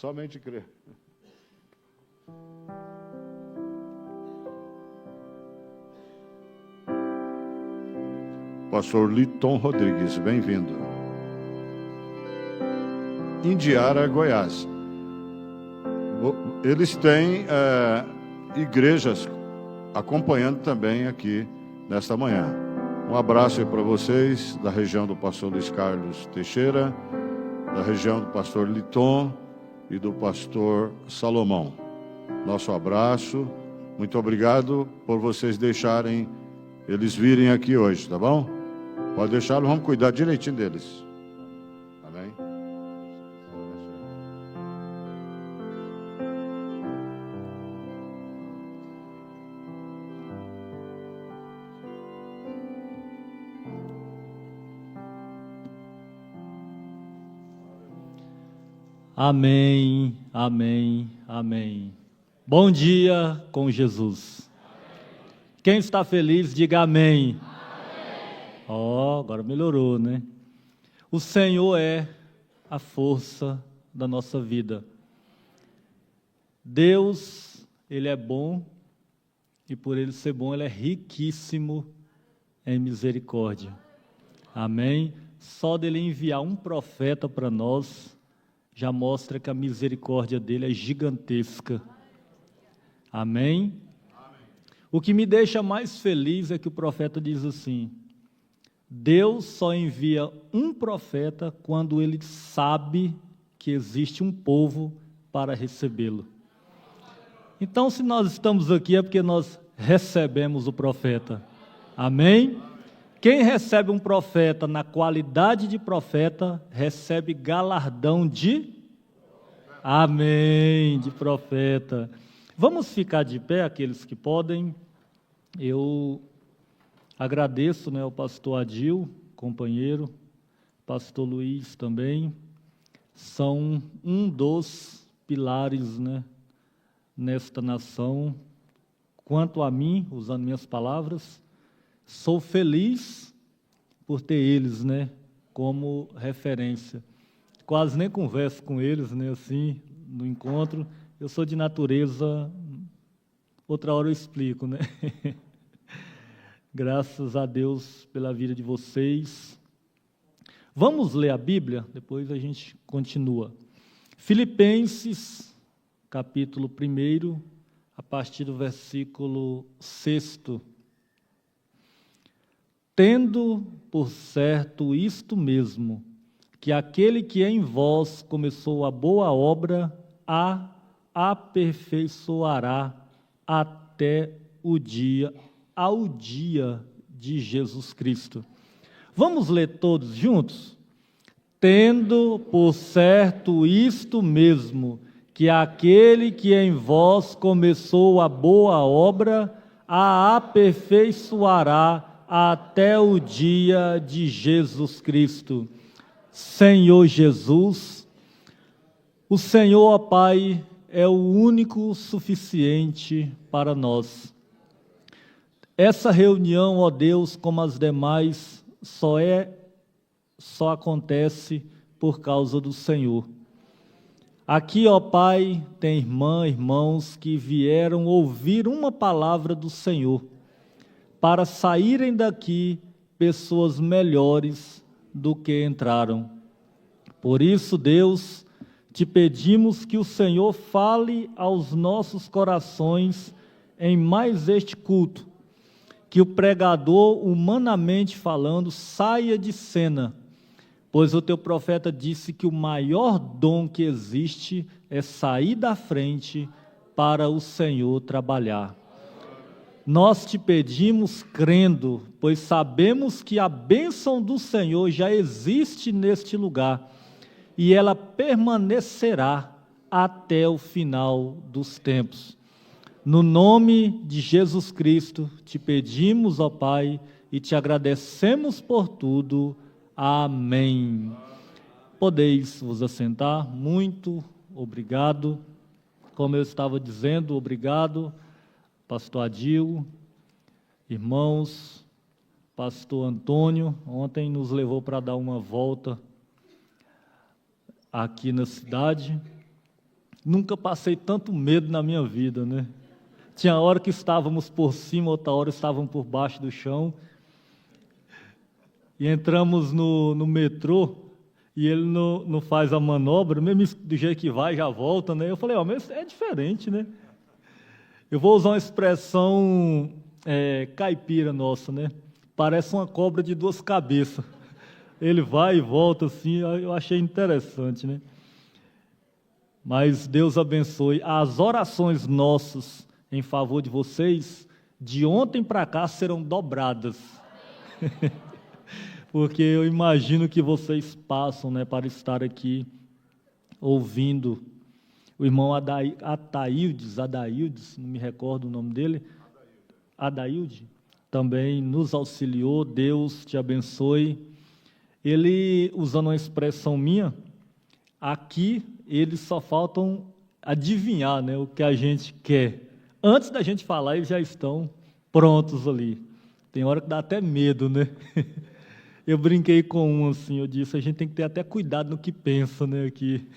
Somente crer. Pastor Liton Rodrigues, bem-vindo. Indiara, Goiás. Eles têm igrejas acompanhando também aqui nesta manhã. Um abraço aí para vocês, da região do pastor Luiz Carlos Teixeira, da região do pastor Liton e do pastor Salomão. Nosso abraço, muito obrigado por vocês deixarem eles virem aqui hoje, tá bom? Pode deixá-los, vamos cuidar direitinho deles. Amém? Amém, amém, amém. Bom dia com Jesus. Quem está feliz, diga amém. Agora melhorou, né? O Senhor é a força da nossa vida. Deus, Ele é bom, e por Ele ser bom, Ele é riquíssimo em misericórdia. Amém? Só dEle enviar um profeta para nós, já mostra que a misericórdia dEle é gigantesca. Amém? O que me deixa mais feliz é que o profeta diz assim: Deus só envia um profeta quando Ele sabe que existe um povo para recebê-lo. Então, se nós estamos aqui é porque nós recebemos o profeta. Amém? Quem recebe um profeta na qualidade de profeta, recebe galardão de... Amém, de profeta. Vamos ficar de pé, aqueles que podem. Eu agradeço, ao pastor Adil, companheiro, pastor Luiz também, são um dos pilares, nesta nação. Quanto a mim, usando minhas palavras, sou feliz por ter eles, como referência. Quase nem converso com eles, assim, no encontro. Eu sou de natureza, outra hora eu explico, Graças a Deus pela vida de vocês. Vamos ler a Bíblia, depois a gente continua. Filipenses, capítulo 1, a partir do versículo 6. Tendo por certo isto mesmo, que aquele que em vós começou a boa obra, a aperfeiçoará até ao dia de Jesus Cristo. Vamos ler todos juntos? Tendo por certo isto mesmo, que aquele que em vós começou a boa obra, a aperfeiçoará até o dia de Jesus Cristo. Senhor Jesus, o Senhor, ó Pai, é o único suficiente para nós. Essa reunião, ó Deus, como as demais, só acontece por causa do Senhor. Aqui, ó Pai, tem irmãos que vieram ouvir uma palavra do Senhor, para saírem daqui pessoas melhores do que entraram. Por isso, Deus, te pedimos que o Senhor fale aos nossos corações em mais este culto, que o pregador, humanamente falando, saia de cena, pois o teu profeta disse que o maior dom que existe é sair da frente para o Senhor trabalhar. Nós te pedimos crendo, pois sabemos que a bênção do Senhor já existe neste lugar, e ela permanecerá até o final dos tempos. No nome de Jesus Cristo, te pedimos, ó Pai, e te agradecemos por tudo. Amém. Podeis vos assentar. Muito obrigado. Como eu estava dizendo, obrigado, pastor Adil, irmãos, pastor Antônio, ontem nos levou para dar uma volta aqui na cidade. Nunca passei tanto medo na minha vida, né? Tinha hora que estávamos por cima, outra hora estávamos por baixo do chão. E entramos no metrô e ele não faz a manobra, mesmo do jeito que vai, já volta, né? Eu falei, mas é diferente, né? Eu vou usar uma expressão caipira nossa, né? Parece uma cobra de duas cabeças. Ele vai e volta assim, eu achei interessante, né? Mas Deus abençoe. As orações nossas em favor de vocês, de ontem para cá, serão dobradas. Porque eu imagino que vocês passam, né, para estar aqui ouvindo o irmão Adaildes, não me recordo o nome dele. Adailde, também nos auxiliou, Deus te abençoe. Ele, usando uma expressão minha, aqui eles só faltam adivinhar, né, o que a gente quer. Antes da gente falar, eles já estão prontos ali. Tem hora que dá até medo, né? Eu brinquei com um assim, eu disse, a gente tem que ter até cuidado no que pensa, né, aqui.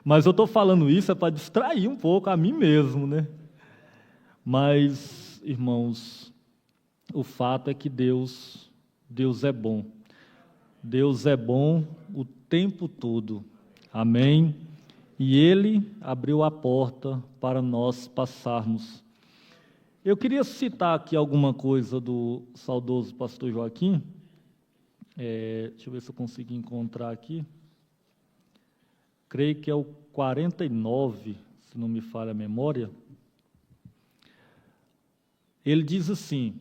Mas eu estou falando isso para distrair um pouco a mim mesmo, né? Mas, irmãos, o fato é que Deus é bom. Deus é bom o tempo todo. Amém? E Ele abriu a porta para nós passarmos. Eu queria citar aqui alguma coisa do saudoso pastor Joaquim. Deixa eu ver se eu consigo encontrar aqui. Creio que é o 49, se não me falha a memória. Ele diz assim: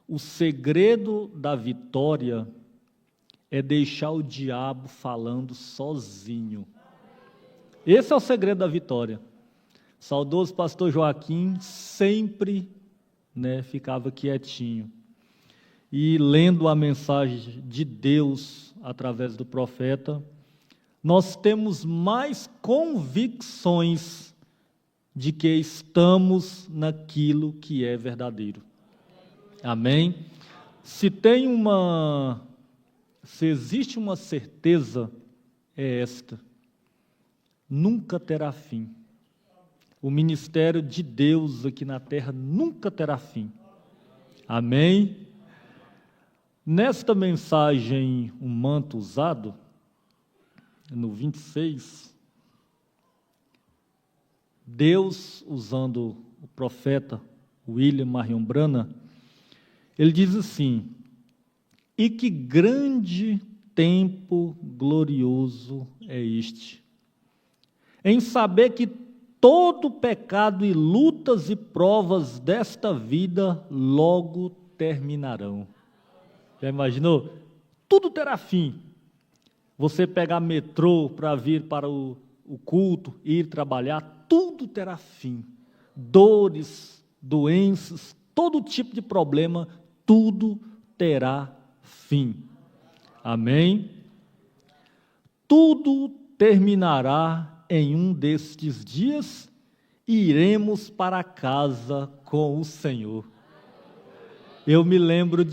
o segredo da vitória é deixar o diabo falando sozinho. Esse é o segredo da vitória. Saudoso pastor Joaquim sempre, né, ficava quietinho. E lendo a mensagem de Deus através do profeta, nós temos mais convicções de que estamos naquilo que é verdadeiro. Amém? Se existe uma certeza, é esta: nunca terá fim. O ministério de Deus aqui na terra nunca terá fim. Amém? Nesta mensagem, um manto usado, no 26, Deus, usando o profeta William Marion Branham, ele diz assim: e que grande tempo glorioso é este, em saber que todo pecado e lutas e provas desta vida logo terminarão. Já imaginou? Tudo terá fim. Você pegar metrô para vir para o culto, ir trabalhar, tudo terá fim. Dores, doenças, todo tipo de problema, tudo terá fim. Amém? Tudo terminará em um destes dias e iremos para casa com o Senhor. Eu me lembro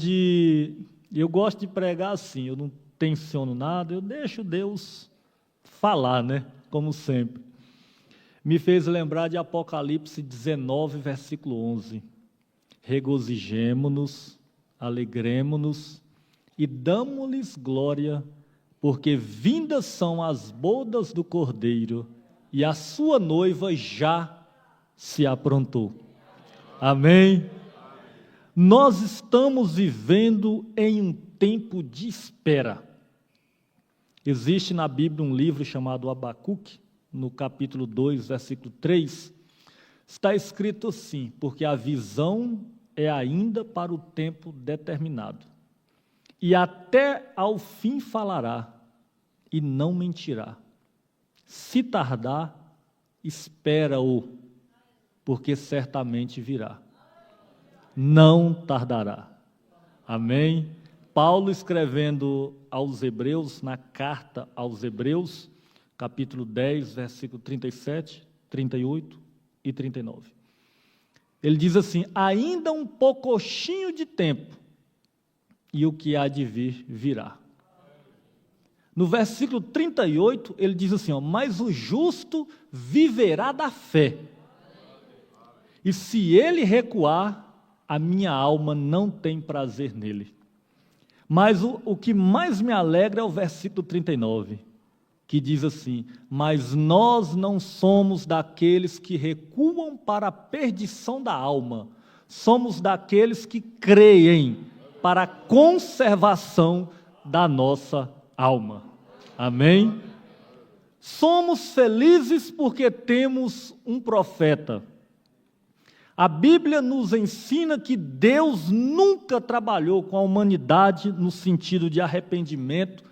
eu gosto de pregar assim, eu não tenciono nada, eu deixo Deus falar, né? Como sempre. Me fez lembrar de Apocalipse 19, versículo 11. Regozijemo-nos, alegremo-nos e damo-lhes glória, porque vindas são as bodas do Cordeiro, e a sua noiva já se aprontou. Amém? Nós estamos vivendo em um tempo de espera. Existe na Bíblia um livro chamado Abacuque, no capítulo 2, versículo 3, está escrito assim: porque a visão é ainda para o tempo determinado, e até ao fim falará, e não mentirá. Se tardar, espera-o, porque certamente virá. Não tardará. Amém? Paulo, escrevendo aos Hebreus, na carta aos Hebreus, capítulo 10, versículo 37, 38 e 39. Ele diz assim: ainda um poucochinho de tempo, e o que há de vir, virá. No versículo 38, ele diz assim, ó, mas o justo viverá da fé. E se ele recuar, a minha alma não tem prazer nele. Mas o que mais me alegra é o versículo 39, que diz assim, mas nós não somos daqueles que recuam para a perdição da alma, somos daqueles que creem para a conservação da nossa alma. Amém? Somos felizes porque temos um profeta. A Bíblia nos ensina que Deus nunca trabalhou com a humanidade no sentido de arrependimento,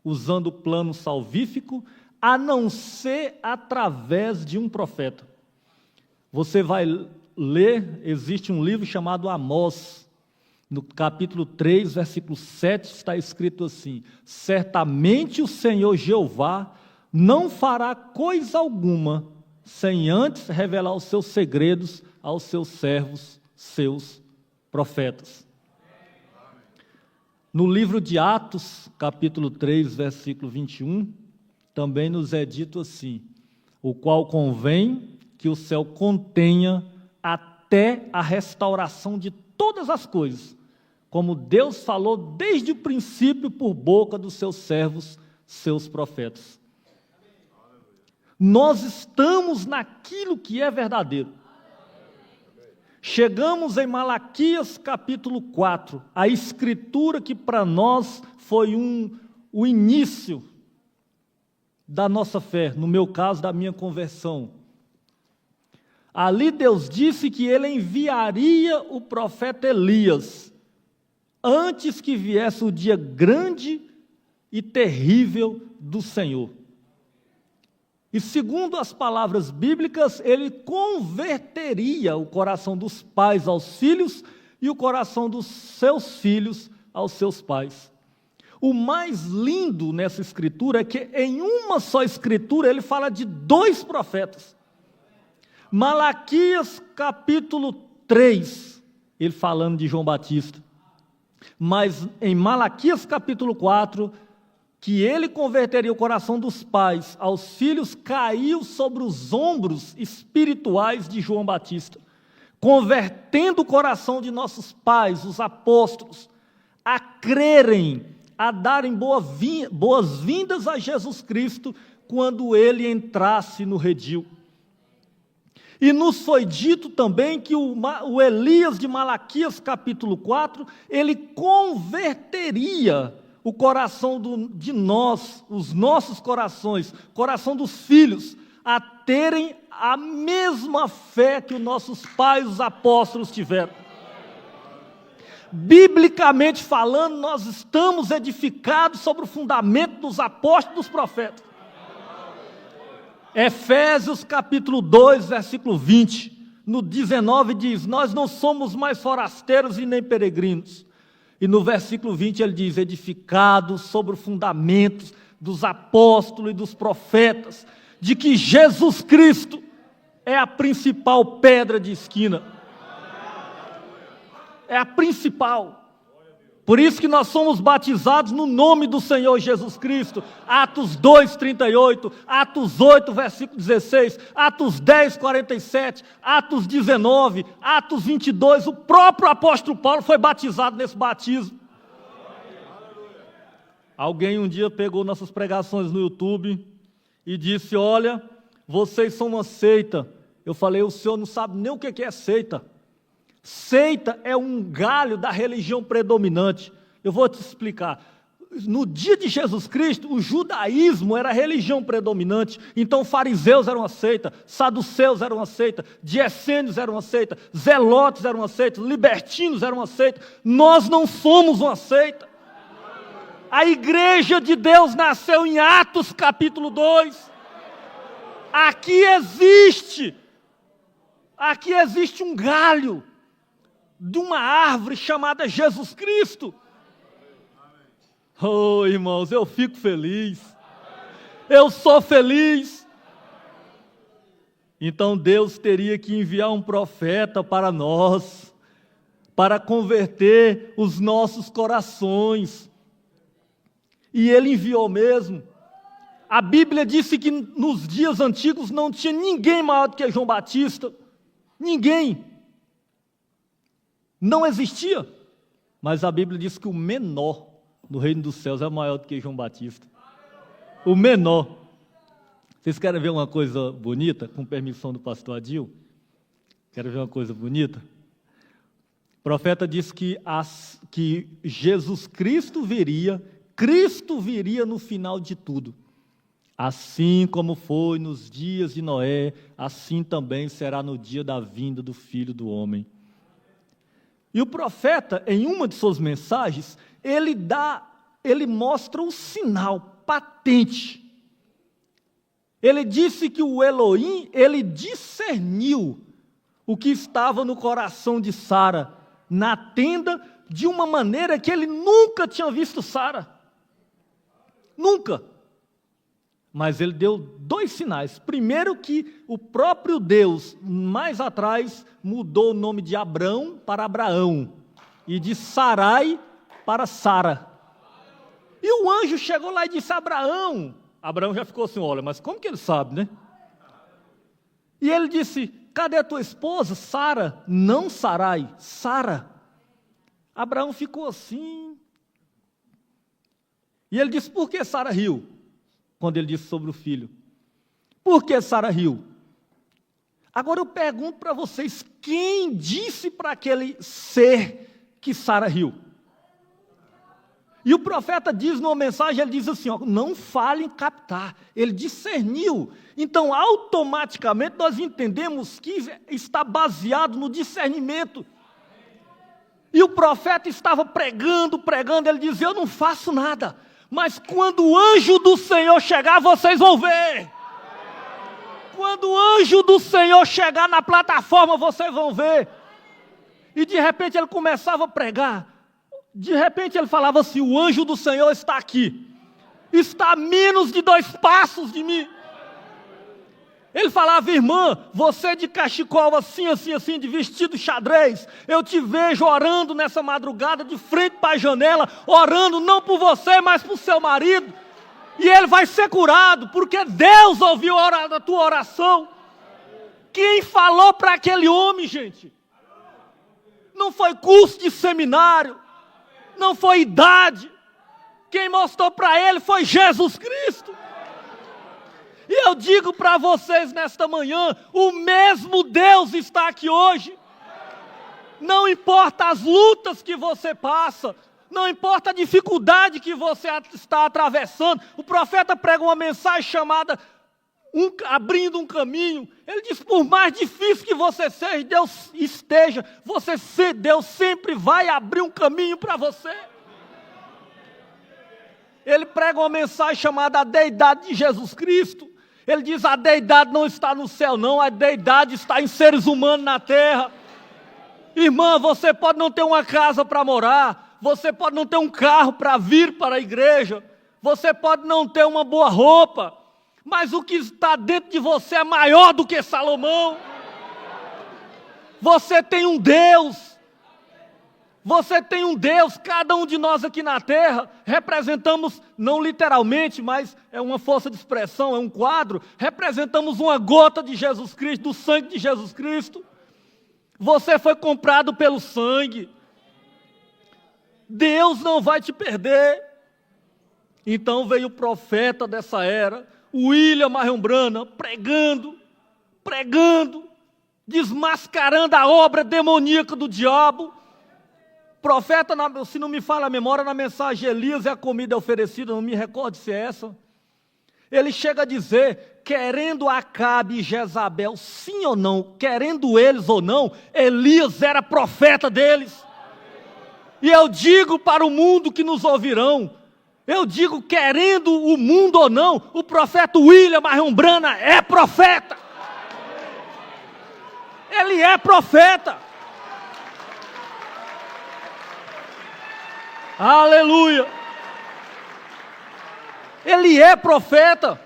usando o plano salvífico, a não ser através de um profeta. Você vai ler, existe um livro chamado Amós, no capítulo 3, versículo 7, está escrito assim, certamente o Senhor Jeová não fará coisa alguma, sem antes revelar os seus segredos aos seus servos, seus profetas. No livro de Atos, capítulo 3, versículo 21, também nos é dito assim, o qual convém que o céu contenha até a restauração de todas as coisas, como Deus falou desde o princípio por boca dos seus servos, seus profetas. Nós estamos naquilo que é verdadeiro. Chegamos em Malaquias capítulo 4, a escritura que para nós foi o início da nossa fé, no meu caso, da minha conversão. Ali Deus disse que Ele enviaria o profeta Elias, antes que viesse o dia grande e terrível do Senhor. E segundo as palavras bíblicas, ele converteria o coração dos pais aos filhos e o coração dos seus filhos aos seus pais. O mais lindo nessa escritura é que em uma só escritura ele fala de dois profetas. Malaquias capítulo 3, ele falando de João Batista. Mas em Malaquias capítulo 4, que ele converteria o coração dos pais aos filhos, caiu sobre os ombros espirituais de João Batista, convertendo o coração de nossos pais, os apóstolos, a crerem, a darem boas-vindas a Jesus Cristo quando ele entrasse no redil. E nos foi dito também que o Elias de Malaquias capítulo 4, ele converteria o coração de nós, os nossos corações, coração dos filhos, a terem a mesma fé que os nossos pais, os apóstolos, tiveram. Biblicamente falando, nós estamos edificados sobre o fundamento dos apóstolos e dos profetas. Efésios capítulo 2, versículo 20, no 19 diz, nós não somos mais forasteiros e nem peregrinos. E no versículo 20 ele diz, edificados sobre os fundamentos dos apóstolos e dos profetas, de que Jesus Cristo é a principal pedra de esquina. É a principal. Por isso que nós somos batizados no nome do Senhor Jesus Cristo. Atos 2, 38, Atos 8, versículo 16, Atos 10, 47, Atos 19, Atos 22. O próprio apóstolo Paulo foi batizado nesse batismo. Alguém um dia pegou nossas pregações no YouTube e disse, olha, vocês são uma seita. Eu falei, o senhor não sabe nem o que é seita. Seita é um galho da religião predominante. Eu vou te explicar. No dia de Jesus Cristo, o judaísmo era a religião predominante. Então, fariseus eram uma seita, saduceus eram uma seita, diessênios eram uma seita, zelotes eram uma seita, libertinos eram uma seita. Nós não somos uma seita. A igreja de Deus nasceu em Atos capítulo 2. Aqui existe um galho de uma árvore chamada Jesus Cristo. Oh, irmãos, eu fico feliz. Eu sou feliz. Então Deus teria que enviar um profeta para nós, para converter os nossos corações. E ele enviou mesmo. A Bíblia disse que nos dias antigos não tinha ninguém maior do que João Batista. Ninguém. Não existia. Mas a Bíblia diz que o menor no reino dos céus é maior do que João Batista. O menor. Vocês querem ver uma coisa bonita? Com permissão do pastor Adil? Querem ver uma coisa bonita? O profeta disse que Jesus Cristo viria no final de tudo. Assim como foi nos dias de Noé, assim também será no dia da vinda do Filho do Homem. E o profeta, em uma de suas mensagens, ele mostra um sinal patente. Ele disse que o Elohim, ele discerniu o que estava no coração de Sara, na tenda, de uma maneira que ele nunca tinha visto Sara. Nunca. Mas ele deu 2 sinais. Primeiro que o próprio Deus, mais atrás, mudou o nome de Abrão para Abraão e de Sarai para Sara. E o anjo chegou lá e disse: Abraão. Abraão já ficou assim: olha, mas como que ele sabe, né? E ele disse: cadê a tua esposa? Sara. Não Sarai, Sara. Abraão ficou assim. E ele disse: por que Sara riu? Quando ele disse sobre o filho. Por que Sara riu? Agora eu pergunto para vocês, quem disse para aquele ser que Sara riu? E o profeta diz numa mensagem, ele diz assim, ó, não fale em captar. Ele discerniu. Então, automaticamente, nós entendemos que está baseado no discernimento. E o profeta estava pregando, ele dizia: eu não faço nada. Mas quando o anjo do Senhor chegar, vocês vão ver. Quando o anjo do Senhor chegar na plataforma, vocês vão ver. E de repente ele começava a pregar. De repente ele falava assim: o anjo do Senhor está aqui. Está a menos de 2 passos de mim. Ele falava: irmã, você de cachecol assim, de vestido xadrez, eu te vejo orando nessa madrugada, de frente para a janela, orando não por você, mas por seu marido. E ele vai ser curado, porque Deus ouviu a tua oração. Quem falou para aquele homem, gente? Não foi curso de seminário, não foi idade. Quem mostrou para ele foi Jesus Cristo. E eu digo para vocês nesta manhã, o mesmo Deus está aqui hoje. Não importa as lutas que você passa, não importa a dificuldade que você está atravessando. O profeta prega uma mensagem chamada abrindo um caminho. Ele diz: por mais difícil que você seja, Deus esteja, Deus sempre vai abrir um caminho para você. Ele prega uma mensagem chamada a deidade de Jesus Cristo. Ele diz: a deidade não está no céu não, a deidade está em seres humanos na terra. Irmã, você pode não ter uma casa para morar, você pode não ter um carro para vir para a igreja, você pode não ter uma boa roupa, mas o que está dentro de você é maior do que Salomão. Você tem um Deus. Você tem um Deus. Cada um de nós aqui na terra representamos, não literalmente, mas é uma força de expressão, é um quadro, representamos uma gota de Jesus Cristo, do sangue de Jesus Cristo. Você foi comprado pelo sangue. Deus não vai te perder. Então veio o profeta dessa era, William Marion Branham, pregando, desmascarando a obra demoníaca do diabo. Profeta, se não me falha a memória, na mensagem Elias e a comida oferecida, não me recordo se é essa. Ele chega a dizer, querendo Acabe e Jezabel, sim ou não, querendo eles ou não, Elias era profeta deles. E eu digo para o mundo que nos ouvirão, eu digo, querendo o mundo ou não, o profeta William Marion Branham é profeta. Ele é profeta. Aleluia! Ele é profeta.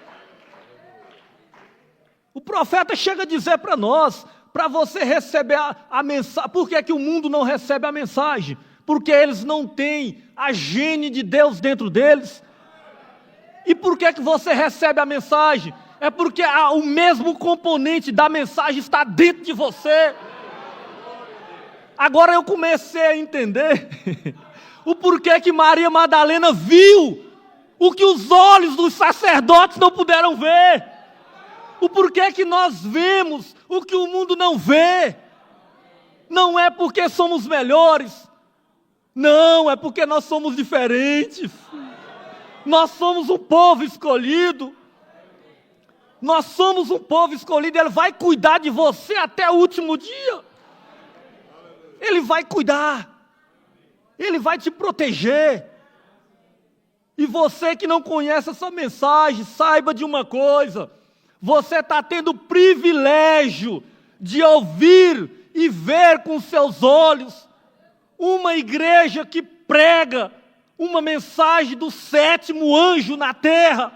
O profeta chega a dizer para nós, para você receber a mensagem. Por que é que o mundo não recebe a mensagem? Porque eles não têm a gene de Deus dentro deles. E por que você recebe a mensagem? É porque o mesmo componente da mensagem está dentro de você. Agora eu comecei a entender o porquê que Maria Madalena viu o que os olhos dos sacerdotes não puderam ver. O porquê que nós vemos o que o mundo não vê. Não é porque somos melhores. Não, é porque nós somos diferentes. Nós somos um povo escolhido. Nós somos um povo escolhido. Ele vai cuidar de você até o último dia. Ele vai cuidar. Ele vai te proteger. E você que não conhece essa mensagem, saiba de uma coisa. Você está tendo o privilégio de ouvir e ver com seus olhos uma igreja que prega uma mensagem do 7º anjo na terra.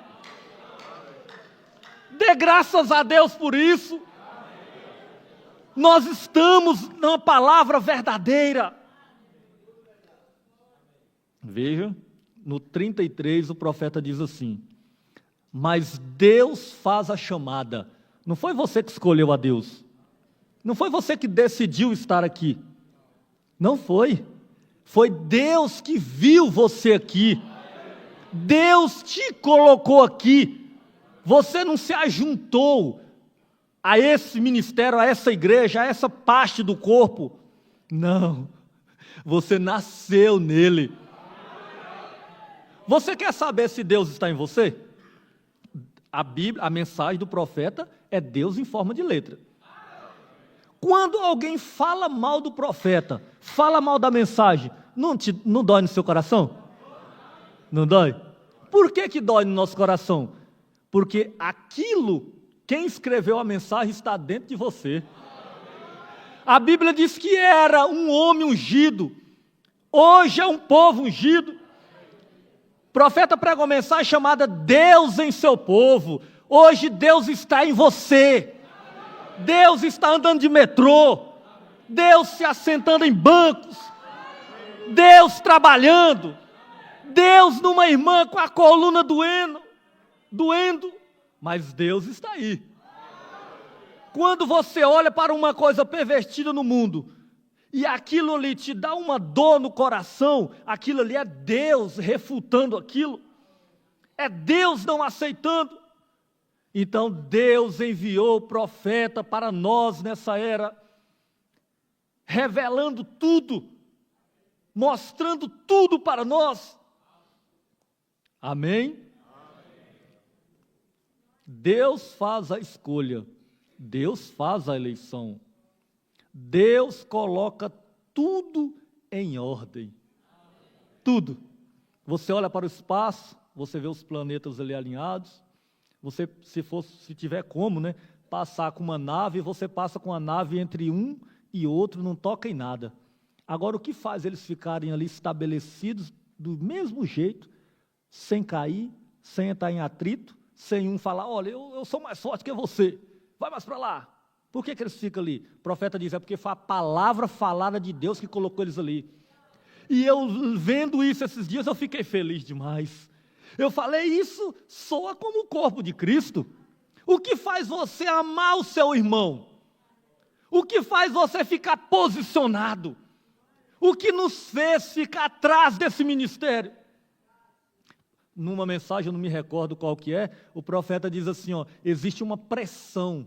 Dê graças a Deus por isso. Nós estamos numa palavra verdadeira. Veja, no 33 o profeta diz assim: mas Deus faz a chamada. Não foi você que escolheu a Deus. Não foi você que decidiu estar aqui. Não foi. Foi Deus que viu você aqui. Deus te colocou aqui. Você não se ajuntou a esse ministério, a essa igreja, a essa parte do corpo. Não. Você nasceu nele. Você quer saber se Deus está em você? A Bíblia, a mensagem do profeta é Deus em forma de letra. Quando alguém fala mal do profeta, fala mal da mensagem, não dói no seu coração? Não dói? Por que dói no nosso coração? Porque aquilo, quem escreveu a mensagem está dentro de você. A Bíblia diz que era um homem ungido, hoje é um povo ungido. O profeta pregou uma mensagem chamada Deus em seu povo. Hoje Deus está em você. Deus está andando de metrô. Deus se assentando em bancos. Deus trabalhando. Deus numa irmã com a coluna doendo. Mas Deus está aí. Quando você olha para uma coisa pervertida no mundo, e aquilo ali te dá uma dor no coração, aquilo ali é Deus refutando aquilo. É Deus não aceitando. Então Deus enviou o profeta para nós nessa era, revelando tudo, mostrando tudo para nós. Amém? Deus faz a escolha, Deus faz a eleição, Deus coloca tudo em ordem. Tudo. Você olha para o espaço, você vê os planetas ali alinhados. Você, se tiver como, né, passar com uma nave, você passa com a nave entre um e outro, não toca em nada. Agora, o que faz eles ficarem ali estabelecidos do mesmo jeito, sem cair, sem entrar em atrito, sem um falar, olha, eu sou mais forte que você, vai mais para lá. Por que eles ficam ali? O profeta diz, é porque foi a palavra falada de Deus que colocou eles ali. E eu, vendo isso esses dias, eu fiquei feliz demais. Eu falei, isso soa como o corpo de Cristo. O que faz você amar o seu irmão? O que faz você ficar posicionado? O que nos fez ficar atrás desse ministério? Numa mensagem, eu não me recordo qual que é, o profeta diz assim, ó, existe uma pressão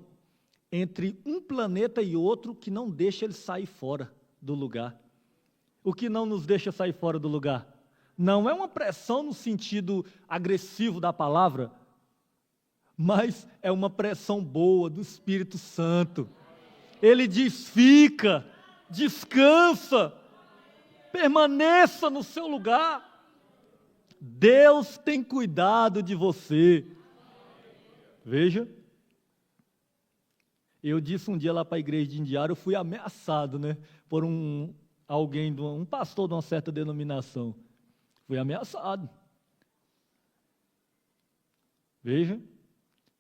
entre um planeta e outro que não deixa ele sair fora do lugar. O que não nos deixa sair fora do lugar? Não é uma pressão no sentido agressivo da palavra, mas é uma pressão boa do Espírito Santo. Ele diz, fica, descansa, permaneça no seu lugar. Deus tem cuidado de você. Veja, eu disse um dia lá para a igreja de Indiara, eu fui ameaçado, né, por um pastor de uma certa denominação. Fui ameaçado. Veja,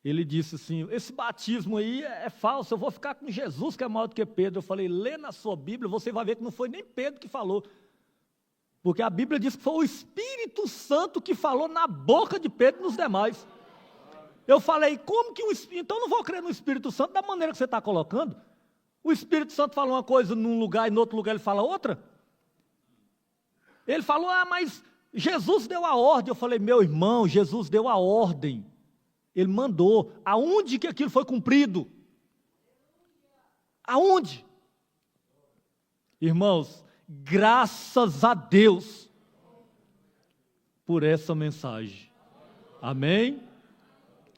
ele disse assim, esse batismo aí é falso, eu vou ficar com Jesus que é maior do que Pedro. Eu falei, lê na sua Bíblia, você vai ver que não foi nem Pedro que falou. Porque a Bíblia diz que foi o Espírito Santo que falou na boca de Pedro e nos demais. Eu falei, como que o Espírito... Então eu não vou crer no Espírito Santo da maneira que você está colocando. O Espírito Santo fala uma coisa num lugar e no outro lugar ele fala outra. Ele falou, mas Jesus deu a ordem. Eu falei, meu irmão, Jesus deu a ordem. Ele mandou. Aonde que aquilo foi cumprido? Aonde? Irmãos, graças a Deus por essa mensagem. Amém?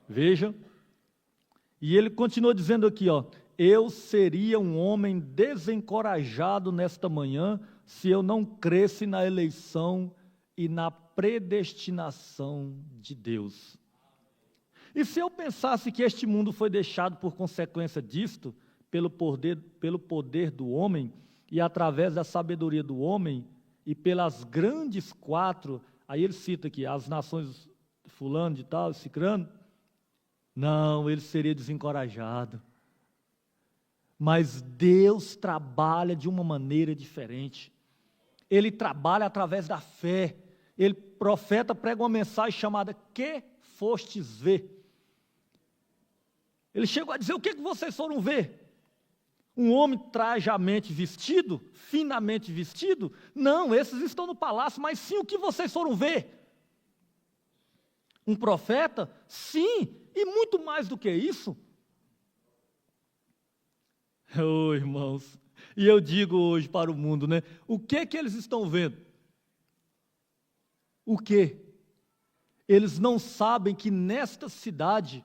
Veja. E ele continua dizendo aqui, eu seria um homem desencorajado nesta manhã se eu não cresce na eleição e na predestinação de Deus. E se eu pensasse que este mundo foi deixado por consequência disto, pelo poder do homem, e através da sabedoria do homem, e pelas grandes quatro, aí ele cita aqui, as nações fulano de tal, cicrano, não, ele seria desencorajado. Mas Deus trabalha de uma maneira diferente. Ele trabalha através da fé. Ele, profeta, prega uma mensagem chamada Que Fostes Ver. Ele chegou a dizer, o que vocês foram ver? Um homem trajamente vestido, finamente vestido? Não, esses estão no palácio, mas sim o que vocês foram ver? Um profeta? Sim, e muito mais do que isso. Oh, irmãos, e eu digo hoje para o mundo, né? O que eles estão vendo? O que? Eles não sabem que nesta cidade,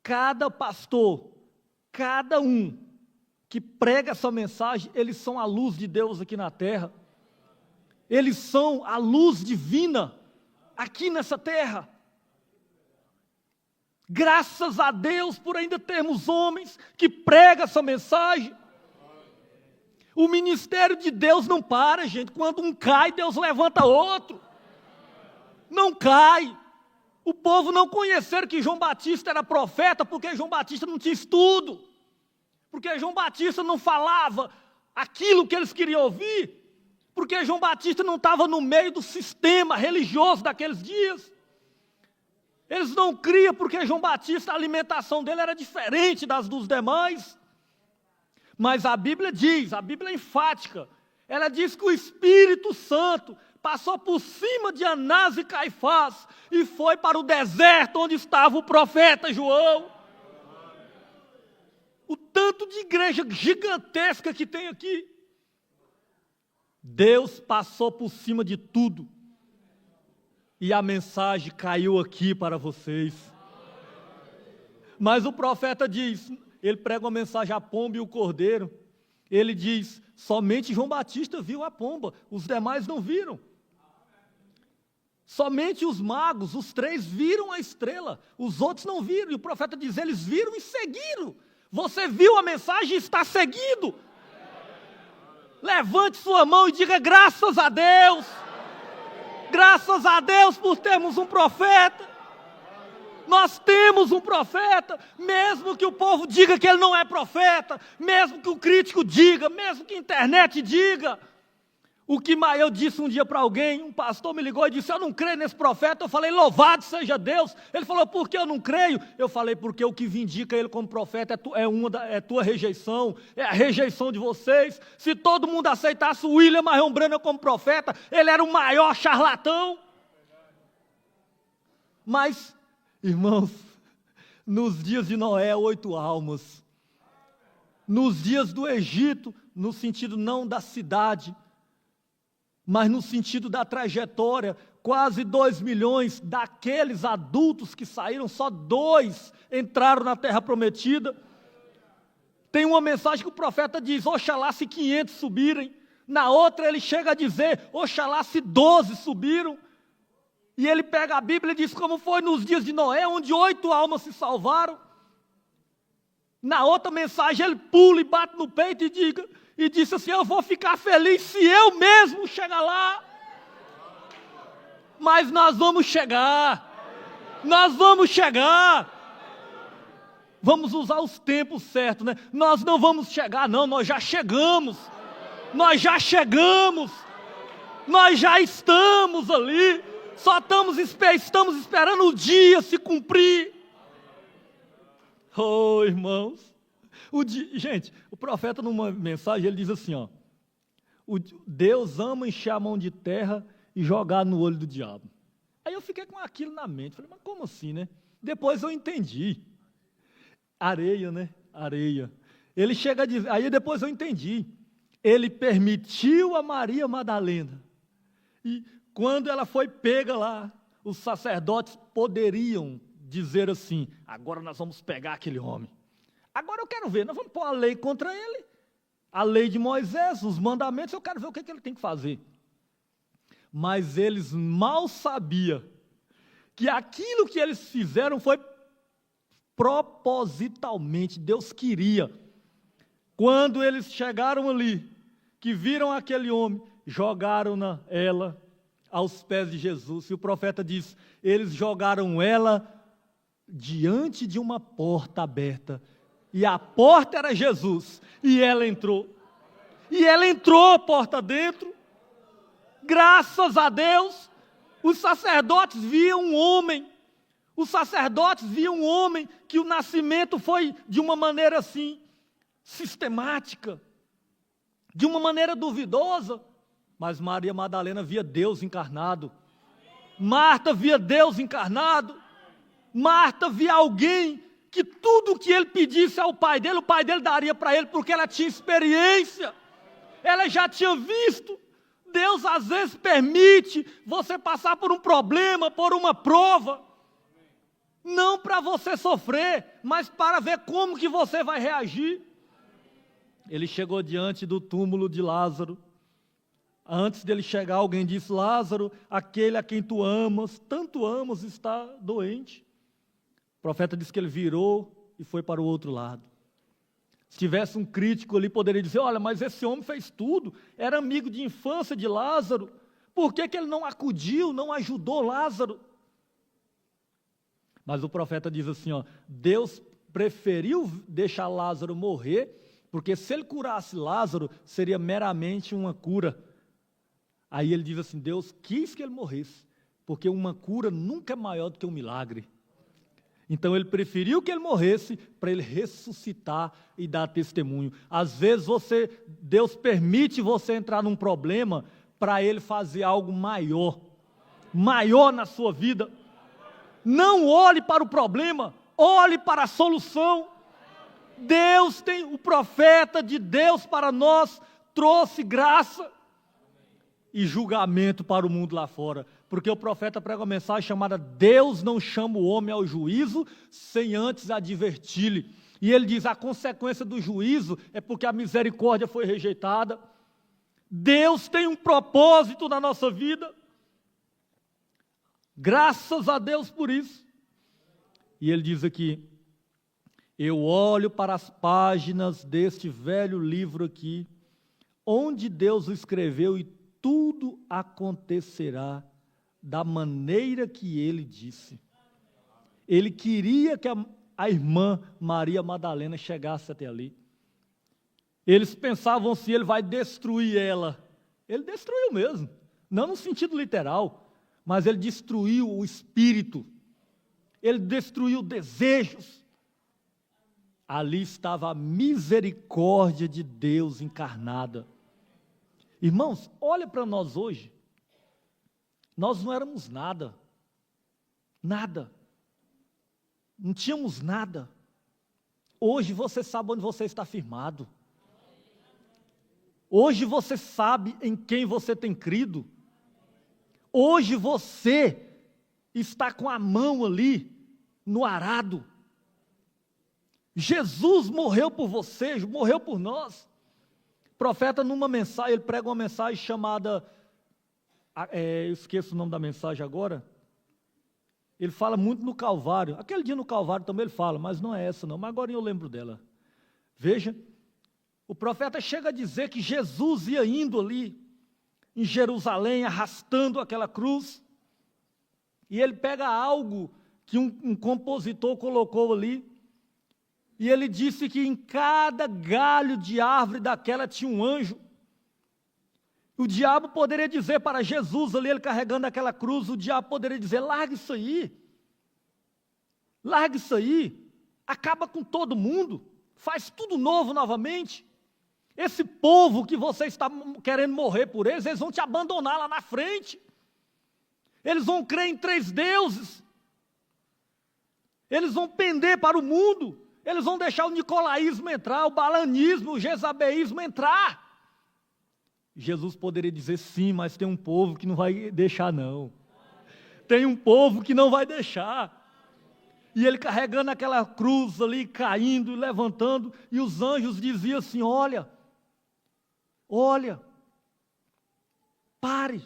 cada pastor, cada um que prega essa mensagem, eles são a luz de Deus aqui na terra. Eles são a luz divina aqui nessa terra. Graças a Deus por ainda termos homens que pregam essa mensagem. O ministério de Deus não para, gente. Quando um cai, Deus levanta outro. Não cai. O povo não conheceram que João Batista era profeta porque João Batista não tinha estudo. Porque João Batista não falava aquilo que eles queriam ouvir. Porque João Batista não estava no meio do sistema religioso daqueles dias. Eles não criam porque João Batista, a alimentação dele era diferente das dos demais. Mas a Bíblia diz, a Bíblia é enfática, ela diz que o Espírito Santo passou por cima de Anás e Caifás e foi para o deserto onde estava o profeta João. O tanto de igreja gigantesca que tem aqui. Deus passou por cima de tudo. E a mensagem caiu aqui para vocês. Mas o profeta diz, ele prega uma mensagem à pomba e o cordeiro. Ele diz, somente João Batista viu a pomba, os demais não viram. Somente os magos, os 3 viram a estrela, os outros não viram. E o profeta diz, eles viram e seguiram. Você viu a mensagem e está seguindo. Levante sua mão e diga, graças a Deus. Graças a Deus por termos um profeta. Nós temos um profeta, mesmo que o povo diga que ele não é profeta, mesmo que o crítico diga, mesmo que a internet diga. O que eu disse um dia para alguém, um pastor me ligou e disse, eu não creio nesse profeta. Eu falei, louvado seja Deus. Ele falou, por que eu não creio? Eu falei, porque o que vindica ele como profeta é tua rejeição, é a rejeição de vocês. Se todo mundo aceitasse o William Marion Branham como profeta, ele era o maior charlatão. Mas, irmãos, nos dias de Noé, 8 almas. Nos dias do Egito, no sentido não da cidade, mas no sentido da trajetória, quase 2 milhões daqueles adultos que saíram, só 2 entraram na terra prometida. Tem uma mensagem que o profeta diz, oxalá se 500 subirem. Na outra ele chega a dizer, oxalá se 12 subiram. E ele pega a Bíblia e diz, como foi nos dias de Noé, onde 8 almas se salvaram. Na outra mensagem ele pula e bate no peito e disse assim, eu vou ficar feliz se eu mesmo chegar lá. Mas nós vamos chegar. Nós vamos chegar. Vamos usar os tempos certos, né? Nós não vamos chegar, não, nós já chegamos. Nós já chegamos. Nós já estamos ali, só estamos esperando o dia se cumprir. Oh, irmãos, gente, o profeta numa mensagem, ele diz assim, ó, Deus ama encher a mão de terra e jogar no olho do diabo. Aí eu fiquei com aquilo na mente, falei, mas como assim, né? Depois eu entendi. Areia, né? Areia. Ele chega a dizer, aí depois eu entendi. Ele permitiu a Maria Madalena. E quando ela foi pega lá, os sacerdotes poderiam dizer assim, agora nós vamos pegar aquele homem. Agora eu quero ver, nós vamos pôr a lei contra ele. A lei de Moisés, os mandamentos, eu quero ver o que ele tem que fazer. Mas eles mal sabiam que aquilo que eles fizeram foi propositalmente, Deus queria. Quando eles chegaram ali, que viram aquele homem, jogaram ela aos pés de Jesus. E o profeta diz, eles jogaram ela diante de uma porta aberta. E a porta era Jesus. E ela entrou. E ela entrou porta dentro. Graças a Deus, os sacerdotes viam um homem. Os sacerdotes viam um homem que o nascimento foi de uma maneira assim, sistemática, de uma maneira duvidosa. Mas Maria Madalena via Deus encarnado. Marta via Deus encarnado. Marta via alguém que tudo que ele pedisse ao pai dele, o pai dele daria para ele, porque ela tinha experiência. Ela já tinha visto. Deus às vezes permite você passar por um problema, por uma prova, não para você sofrer, mas para ver como que você vai reagir. Ele chegou diante do túmulo de Lázaro. Antes dele chegar, alguém disse, Lázaro, aquele a quem tu amas, tanto amas, está doente. O profeta disse que ele virou e foi para o outro lado. Se tivesse um crítico ali, poderia dizer, olha, mas esse homem fez tudo, era amigo de infância de Lázaro, por que ele não acudiu, não ajudou Lázaro? Mas o profeta diz assim, ó, Deus preferiu deixar Lázaro morrer, porque se ele curasse Lázaro, seria meramente uma cura. Aí ele diz assim, Deus quis que ele morresse, porque uma cura nunca é maior do que um milagre. Então ele preferiu que ele morresse para ele ressuscitar e dar testemunho. Às vezes Deus permite você entrar num problema para ele fazer algo maior na sua vida. Não olhe para o problema, olhe para a solução. Deus tem, o profeta de Deus para nós trouxe graça e julgamento para o mundo lá fora, porque o profeta prega uma mensagem chamada Deus não chama o homem ao juízo sem antes adverti-lhe. E ele diz, a consequência do juízo é porque a misericórdia foi rejeitada. Deus tem um propósito na nossa vida. Graças a Deus por isso. E ele diz aqui, eu olho para as páginas deste velho livro aqui, onde Deus o escreveu e tudo acontecerá da maneira que ele disse. Ele queria que a irmã Maria Madalena chegasse até ali. Eles pensavam se ele vai destruir ela. Ele destruiu mesmo, não no sentido literal, mas ele destruiu o espírito. Ele destruiu desejos. Ali estava a misericórdia de Deus encarnada. Irmãos, olha para nós hoje. Nós não éramos nada. Nada. Não tínhamos nada. Hoje você sabe onde você está firmado. Hoje você sabe em quem você tem crido. Hoje você está com a mão ali no arado. Jesus morreu por você, morreu por nós. O profeta numa mensagem, ele prega uma mensagem chamada, eu esqueço o nome da mensagem agora, ele fala muito no Calvário, aquele dia no Calvário também ele fala, mas não é essa não, mas agora eu lembro dela. Veja, o profeta chega a dizer que Jesus ia indo ali, em Jerusalém, arrastando aquela cruz, e ele pega algo que um compositor colocou ali, e ele disse que em cada galho de árvore daquela tinha um anjo. O diabo poderia dizer para Jesus, ali ele carregando aquela cruz, o diabo poderia dizer, larga isso aí, acaba com todo mundo, faz tudo novo novamente. Esse povo que você está querendo morrer por eles, eles vão te abandonar lá na frente. Eles vão crer em 3 deuses. Eles vão pender para o mundo. Eles vão deixar o nicolaísmo entrar, o balanismo, o jezabeísmo entrar. Jesus poderia dizer sim, mas tem um povo que não vai deixar não. Tem um povo que não vai deixar. E ele carregando aquela cruz ali, caindo e levantando, e os anjos diziam assim, olha, pare,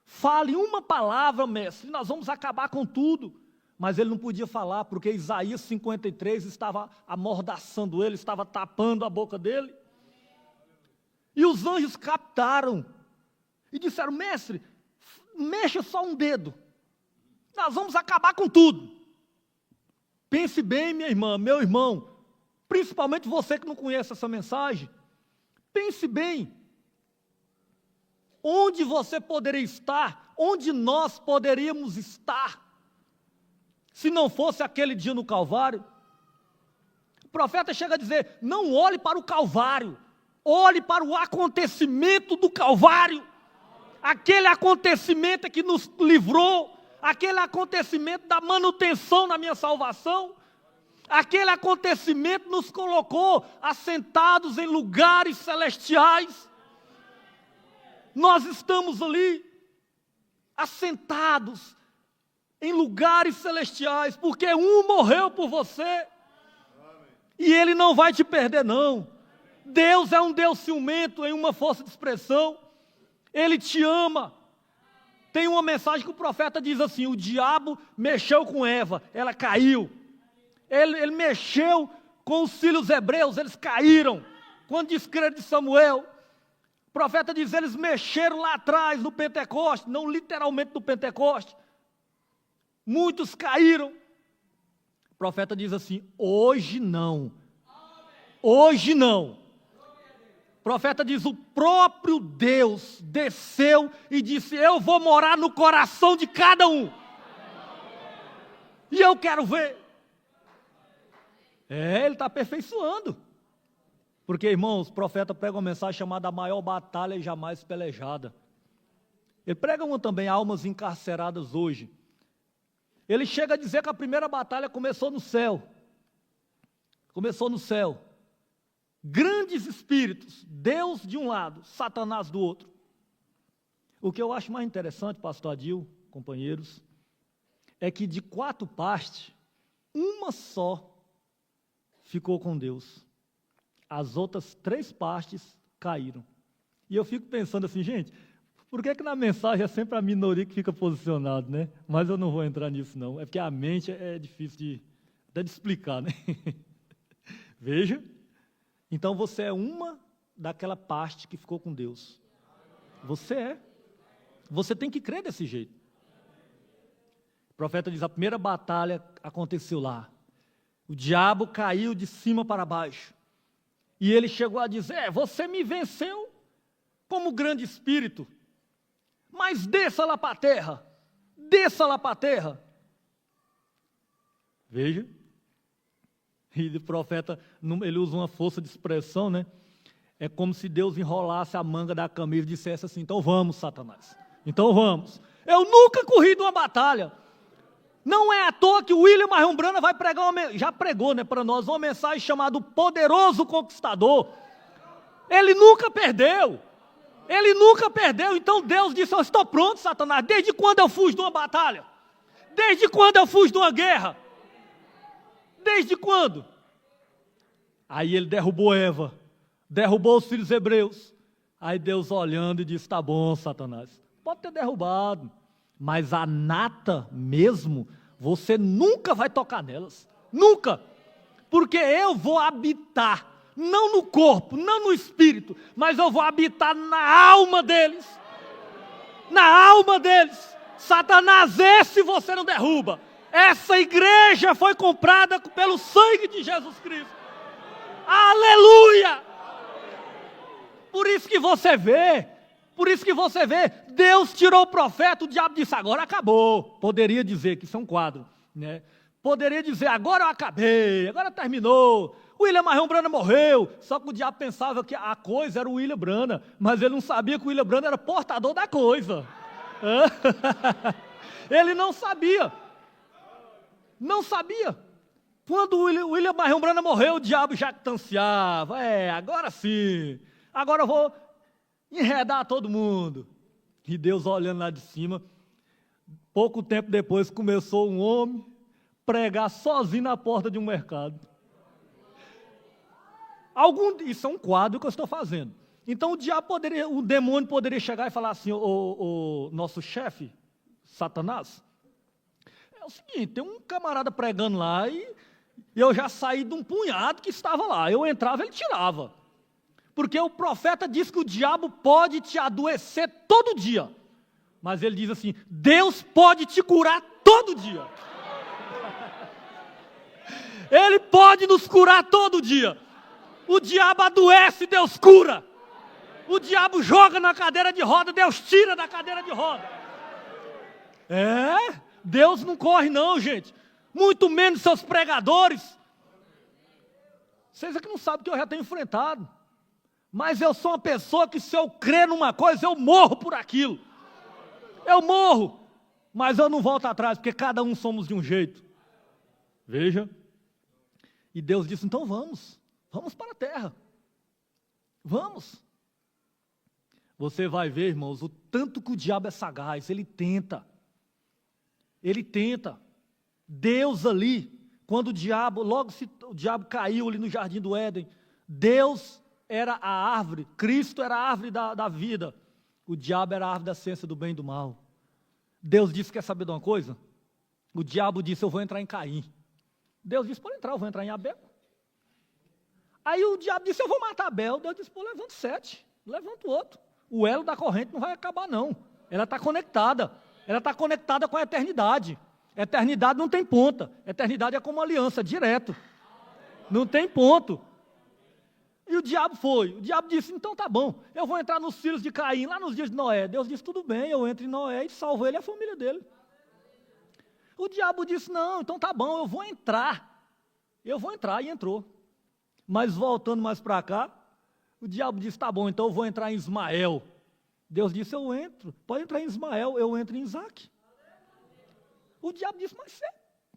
fale uma palavra, mestre, nós vamos acabar com tudo. Mas ele não podia falar, porque Isaías 53 estava amordaçando ele, estava tapando a boca dele. E os anjos captaram e disseram, mestre, mexa só um dedo, nós vamos acabar com tudo. Pense bem, minha irmã, meu irmão, principalmente você que não conhece essa mensagem, pense bem, onde você poderia estar, onde nós poderíamos estar, se não fosse aquele dia no Calvário. O profeta chega a dizer, não olhe para o Calvário, olhe para o acontecimento do Calvário, aquele acontecimento que nos livrou, aquele acontecimento da manutenção na minha salvação, aquele acontecimento nos colocou assentados em lugares celestiais. Nós estamos ali, assentados em lugares celestiais, porque um morreu por você, e ele não vai te perder não. Deus é um Deus ciumento em uma força de expressão, ele te ama. Tem uma mensagem que o profeta diz assim, o diabo mexeu com Eva, ela caiu. Ele mexeu com os filhos hebreus, eles caíram. Quando descreve de Samuel, o profeta diz, eles mexeram lá atrás no Pentecoste, não literalmente no Pentecoste. Muitos caíram. O profeta diz assim, hoje não. Hoje não. O profeta diz, o próprio Deus desceu e disse, eu vou morar no coração de cada um. E eu quero ver. Ele está aperfeiçoando. Porque, irmãos, o profeta prega uma mensagem chamada a maior batalha jamais pelejada. Ele prega uma também, almas encarceradas hoje. Ele chega a dizer que a primeira batalha começou no céu. Começou no céu. Grandes espíritos, Deus de um lado, Satanás do outro. O que eu acho mais interessante, pastor Adil, companheiros, é que de 4 partes, uma só ficou com Deus. As outras 3 partes caíram. E eu fico pensando assim, gente, por que na mensagem é sempre a minoria que fica posicionada, né? Mas eu não vou entrar nisso não, é porque a mente é difícil até de explicar, né? Veja. Então você é uma daquela parte que ficou com Deus. Você é. Você tem que crer desse jeito. O profeta diz, a primeira batalha aconteceu lá. O diabo caiu de cima para baixo. E ele chegou a dizer, você me venceu como grande espírito. Mas desça lá para a terra. Desça lá para a terra. Veja. E o profeta, ele usa uma força de expressão, né? É como se Deus enrolasse a manga da camisa e dissesse assim, então vamos, Satanás. Então vamos. Eu nunca corri de uma batalha. Não é à toa que o William Marion Brana vai pregar, já pregou, né, para nós, uma mensagem chamada O Poderoso Conquistador. Ele nunca perdeu. Ele nunca perdeu. Então Deus disse, eu estou pronto, Satanás. Desde quando eu fujo de uma batalha? Desde quando eu fujo de uma guerra? Desde quando? Aí ele derrubou Eva, derrubou os filhos hebreus. Aí Deus olhando e disse, tá bom, Satanás, pode ter derrubado, mas a nata mesmo, você nunca vai tocar nelas, nunca, porque eu vou habitar, não no corpo, não no espírito, mas eu vou habitar na alma deles, Satanás, esse você não derruba. Essa igreja foi comprada pelo sangue de Jesus Cristo. Aleluia! Por isso que você vê Por isso que você vê, Deus tirou o profeta, o diabo disse, agora acabou. Poderia dizer que isso é um quadro, né? Poderia dizer, agora eu acabei, agora terminou. William Marrom Brana morreu. Só que o diabo pensava que a coisa era o William Brana, mas ele não sabia que o William Brana era portador da coisa. Ele não sabia. Não sabia. Quando o William Marrom Brana morreu, o diabo jactanciava. Agora sim. Agora eu vou enredar todo mundo. E Deus olhando lá de cima. Pouco tempo depois começou um homem pregar sozinho na porta de um mercado. Isso é um quadro que eu estou fazendo. Então o demônio poderia chegar e falar assim, o nosso chefe, Satanás, é o seguinte, tem um camarada pregando lá e eu já saí de um punhado que estava lá. Eu entrava, ele tirava. Porque o profeta diz que o diabo pode te adoecer todo dia. Mas ele diz assim, Deus pode te curar todo dia. Ele pode nos curar todo dia. O diabo adoece, Deus cura. O diabo joga na cadeira de roda, Deus tira da cadeira de roda. Deus não corre não, gente. Muito menos seus pregadores. Vocês aqui não sabem o que eu já tenho enfrentado. Mas eu sou uma pessoa que se eu crer numa coisa, eu morro por aquilo. Eu morro. Mas eu não volto atrás, porque cada um somos de um jeito. Veja. E Deus disse, então vamos para a terra. Vamos. Você vai ver, irmãos, o tanto que o diabo é sagaz, ele tenta. Deus ali, quando o diabo caiu ali no jardim do Éden, Deus era a árvore, Cristo era a árvore da vida, o diabo era a árvore da ciência do bem e do mal. Deus disse, quer saber de uma coisa? O diabo disse, eu vou entrar em Caim. Deus disse, pode entrar, eu vou entrar em Abel. Aí o diabo disse, eu vou matar Abel. Deus disse, levanta 7, levanta o outro. O elo da corrente não vai acabar não. Ela está conectada. Ela está conectada com a eternidade. Eternidade não tem ponta. Eternidade é como uma aliança, direto. Não tem ponto. E o diabo foi. O diabo disse, então tá bom, eu vou entrar nos filhos de Caim, lá nos dias de Noé. Deus disse, tudo bem, eu entro em Noé e salvo ele e a família dele. O diabo disse, não, então tá bom, eu vou entrar. E entrou. Mas voltando mais para cá, o diabo disse, tá bom, então eu vou entrar em Ismael. Deus disse, eu entro, pode entrar em Ismael, eu entro em Isaac. O diabo disse, mas você,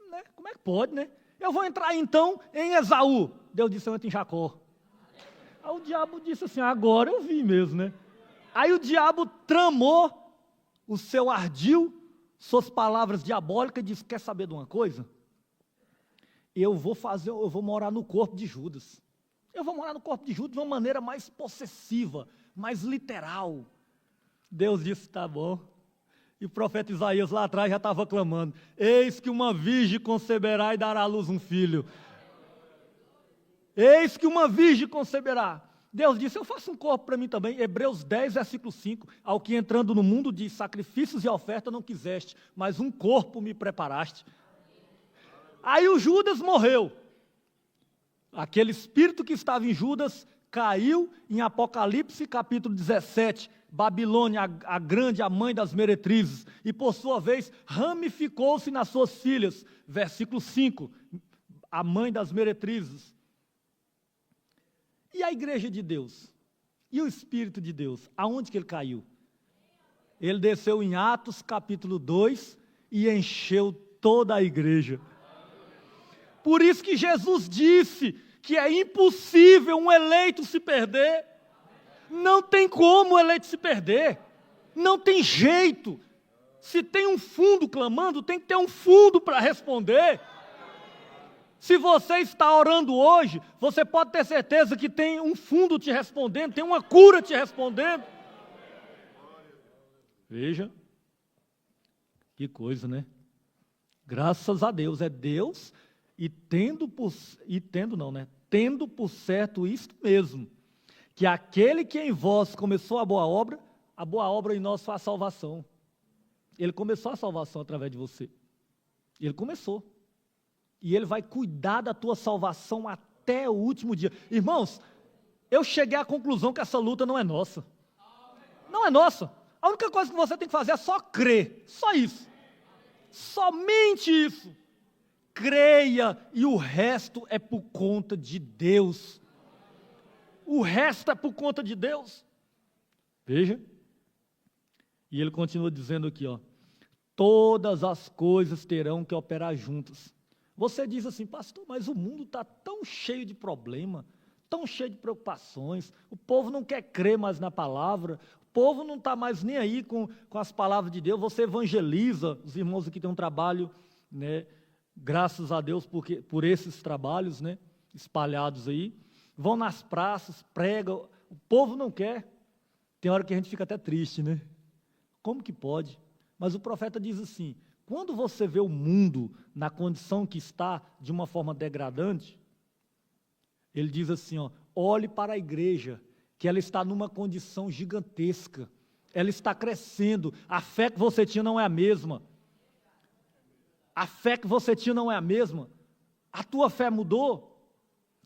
né, como é que pode, né? Eu vou entrar então em Esaú. Deus disse, eu entro em Jacó. Aí o diabo disse assim, agora eu vi mesmo, né? Aí o diabo tramou o seu ardil, suas palavras diabólicas, e disse, quer saber de uma coisa? Eu vou morar no corpo de Judas. Eu vou morar no corpo de Judas de uma maneira mais possessiva, mais literal. Deus disse, tá bom. E o profeta Isaías lá atrás já estava clamando, eis que uma virgem conceberá e dará à luz um filho. Eis que uma virgem conceberá. Deus disse, eu faço um corpo para mim também. Hebreus 10, versículo 5. Ao que entrando no mundo de sacrifícios e oferta não quiseste, mas um corpo me preparaste. Aí o Judas morreu. Aquele espírito que estava em Judas caiu em Apocalipse capítulo 17. Babilônia, a grande, a mãe das meretrizes. E por sua vez ramificou-se nas suas filhas. Versículo 5. A mãe das meretrizes. E a igreja de Deus? E o Espírito de Deus? Aonde que ele caiu? Ele desceu em Atos capítulo 2 e encheu toda a igreja. Por isso que Jesus disse que é impossível um eleito se perder. Não tem como o eleito se perder. Não tem jeito. Se tem um fundo clamando, tem que ter um fundo para responder. Se você está orando hoje, você pode ter certeza que tem um fundo te respondendo, tem uma cura te respondendo. Veja, que coisa, né? Graças a Deus, é Deus tendo por certo isto mesmo, que aquele que em vós começou a boa obra em nós foi a salvação. Ele começou a salvação através de você. Ele começou. E Ele vai cuidar da tua salvação até o último dia. Irmãos, eu cheguei à conclusão que essa luta não é nossa. Não é nossa. A única coisa que você tem que fazer é só crer. Só isso. Somente isso. Creia e o resto é por conta de Deus. O resto é por conta de Deus. Veja. E ele continua dizendo aqui, ó. Todas as coisas terão que operar juntas. Você diz assim, pastor, mas o mundo está tão cheio de problema, tão cheio de preocupações, o povo não quer crer mais na palavra, o povo não está mais nem aí com as palavras de Deus, você evangeliza, os irmãos aqui têm um trabalho, né, graças a Deus por esses trabalhos, né, espalhados aí, vão nas praças, pregam, o povo não quer, tem hora que a gente fica até triste, né? Como que pode? Mas o profeta diz assim, quando você vê o mundo na condição que está, de uma forma degradante, ele diz assim, ó, olhe para a igreja, que ela está numa condição gigantesca, ela está crescendo, a fé que você tinha não é a mesma, a fé que você tinha não é a mesma, a tua fé mudou.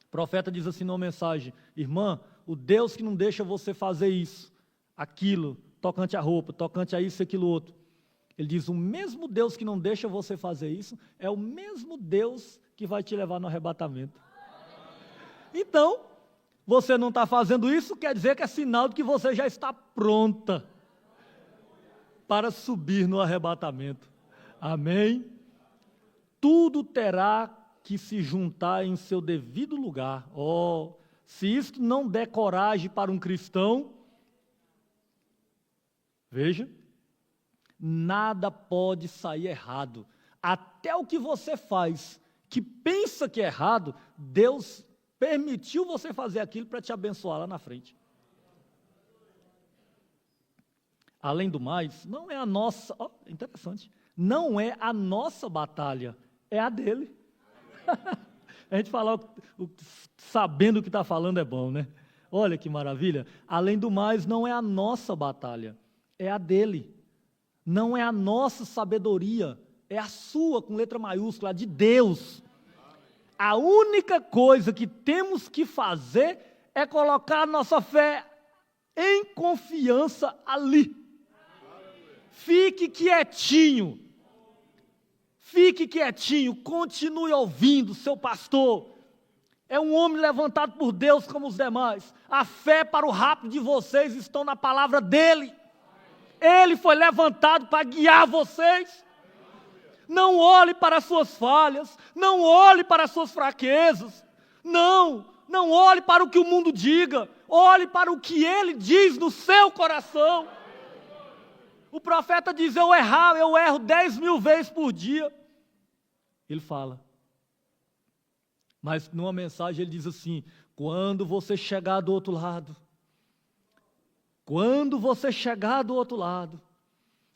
O profeta diz assim numa mensagem, irmã, o Deus que não deixa você fazer isso, aquilo, tocante à roupa, tocante a isso e aquilo outro, ele diz, o mesmo Deus que não deixa você fazer isso, é o mesmo Deus que vai te levar no arrebatamento. Então, você não está fazendo isso, quer dizer que é sinal de que você já está pronta para subir no arrebatamento. Amém? Tudo terá que se juntar em seu devido lugar. Oh, se isto não der coragem para um cristão, veja, nada pode sair errado. Até o que você faz, que pensa que é errado, Deus permitiu você fazer aquilo para te abençoar lá na frente. Além do mais, não é a nossa, interessante, não é a nossa batalha, é a dele. A gente falar sabendo o que está falando é bom, né? Olha que maravilha. Além do mais, não é a nossa batalha, é a dele. Não é a nossa sabedoria, é a sua, com letra maiúscula, a de Deus. A única coisa que temos que fazer é colocar a nossa fé em confiança ali. Fique quietinho, continue ouvindo seu pastor. É um homem levantado por Deus como os demais. A fé para o rápido de vocês estão na palavra dele. Ele foi levantado para guiar vocês. Não olhe para as suas falhas, não olhe para as suas fraquezas, não olhe para o que o mundo diga, olhe para o que ele diz no seu coração. O profeta diz, eu erro 10.000 vezes por dia. Ele fala, mas numa mensagem ele diz assim, quando você chegar do outro lado,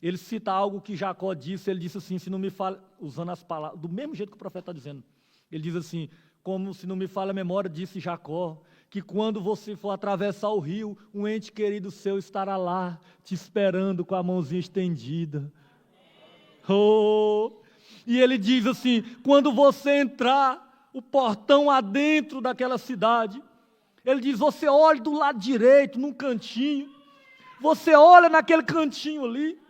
ele cita algo que Jacó disse, ele disse assim, se não me fala, usando as palavras, do mesmo jeito que o profeta está dizendo, ele diz assim, como se não me falha a memória, disse Jacó, que quando você for atravessar o rio, um ente querido seu estará lá, te esperando com a mãozinha estendida. Oh! E ele diz assim, quando você entrar, o portão adentro daquela cidade, ele diz, você olha do lado direito, num cantinho, você olha naquele cantinho ali,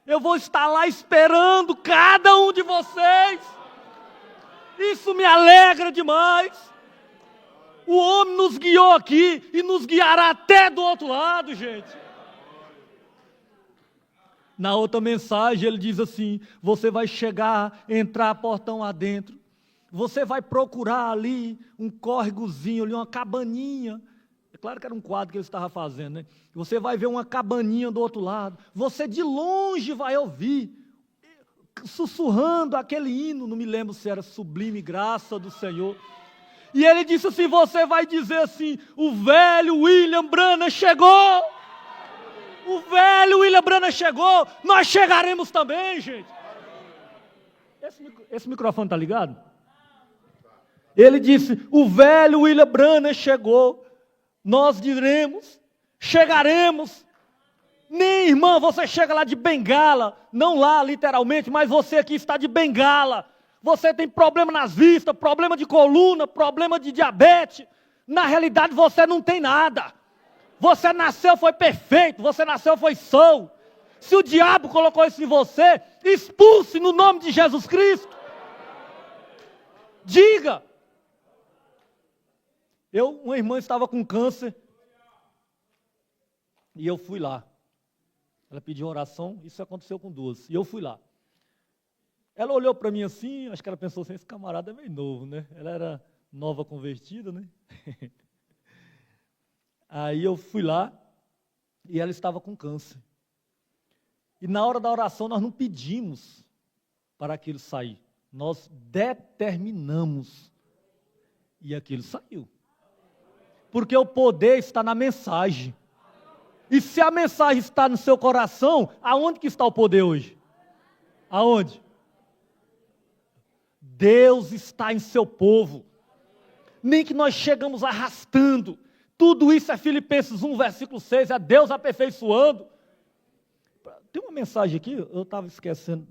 eu vou estar lá esperando cada um de vocês. Isso me alegra demais. O homem nos guiou aqui e nos guiará até do outro lado, gente. Na outra mensagem ele diz assim, você vai chegar, entrar portão adentro, você vai procurar ali um córregozinho, ali uma cabaninha. É claro que era um quadro que ele estava fazendo, né? Você vai ver uma cabaninha do outro lado, você de longe vai ouvir, sussurrando aquele hino, não me lembro se era Sublime Graça do Senhor. E ele disse assim, você vai dizer assim, o velho William Branham chegou! O velho William Branham chegou, nós chegaremos também, gente. Esse microfone está ligado? Ele disse, o velho William Branham chegou, nós diremos, chegaremos. Nem, irmã, você chega lá de bengala, não lá literalmente, mas você aqui está de bengala. Você tem problema nas vistas, problema de coluna, problema de diabetes. Na realidade você não tem nada. Você nasceu, foi perfeito. Você nasceu, foi são. Se o diabo colocou isso em você, expulse no nome de Jesus Cristo. Diga. Uma irmã estava com câncer. E eu fui lá. Ela pediu oração, isso aconteceu com 2. E eu fui lá. Ela olhou para mim assim, acho que ela pensou assim, esse camarada é meio novo, né? Ela era nova convertida, né? Aí eu fui lá e ela estava com câncer. E na hora da oração nós não pedimos para aquilo sair. Nós determinamos. E aquilo saiu. Porque o poder está na mensagem. E se a mensagem está no seu coração, aonde que está o poder hoje? Aonde? Deus está em seu povo. Nem que nós chegamos arrastando. Tudo isso é Filipenses 1, versículo 6, é Deus aperfeiçoando. Tem uma mensagem aqui, eu estava esquecendo,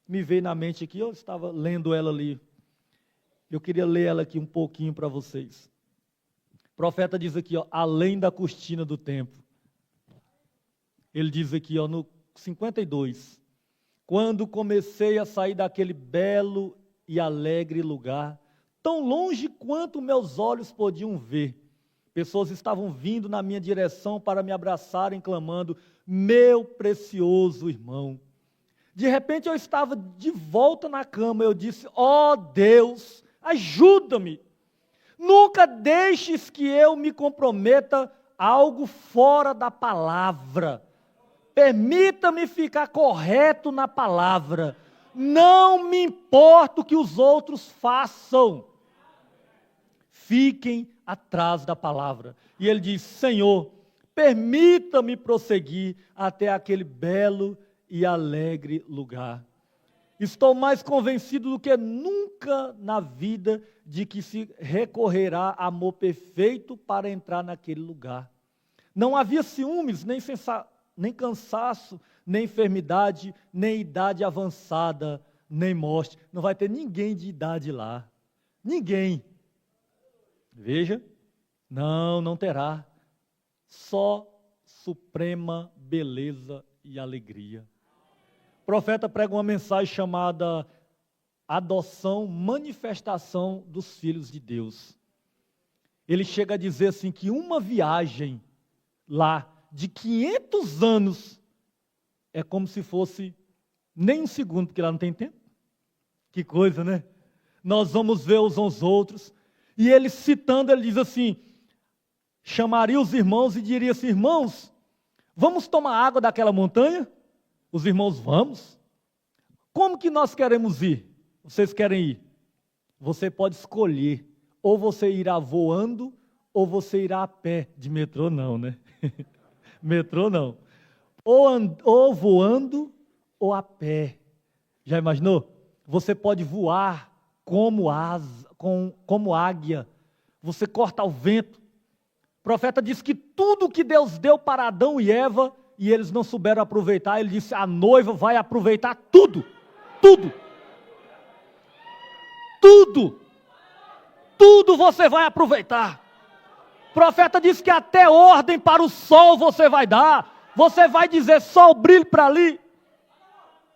me veio na mente aqui, eu estava lendo ela ali. Eu queria ler ela aqui um pouquinho para vocês. O profeta diz aqui, ó, além da cortina do templo. Ele diz aqui, ó, no 52, quando comecei a sair daquele belo e alegre lugar, tão longe quanto meus olhos podiam ver, pessoas estavam vindo na minha direção para me abraçarem, clamando, meu precioso irmão. De repente eu estava de volta na cama, eu disse, ó Deus, ajuda-me. Nunca deixes que eu me comprometa a algo fora da palavra. Permita-me ficar correto na palavra. Não me importa o que os outros façam. Fiquem atrás da palavra. E ele diz, Senhor, permita-me prosseguir até aquele belo e alegre lugar. Estou mais convencido do que nunca na vida de que se recorrerá a amor perfeito para entrar naquele lugar. Não havia ciúmes, nem cansaço, nem enfermidade, nem idade avançada, nem morte. Não vai ter ninguém de idade lá. Ninguém. Veja, não terá. Só suprema beleza e alegria. O profeta prega uma mensagem chamada adoção, manifestação dos filhos de Deus. Ele chega a dizer assim que uma viagem lá de 500 anos é como se fosse nem um segundo, porque lá não tem tempo. Que coisa, né? Nós vamos ver uns aos outros. E ele citando, ele diz assim, chamaria os irmãos e diria assim, irmãos, vamos tomar água daquela montanha? Os irmãos, vamos. Como que nós queremos ir? Vocês querem ir? Você pode escolher, ou você irá voando, ou você irá a pé. De metrô não, né? Metrô não. Ou voando, ou a pé. Já imaginou? Você pode voar como águia. Você corta o vento. O profeta diz que tudo que Deus deu para Adão e Eva, e eles não souberam aproveitar, ele disse, a noiva vai aproveitar tudo. Tudo. Tudo. Tudo você vai aproveitar. O profeta diz que até ordem para o sol você vai dar. Você vai dizer, sol, brilhe para ali.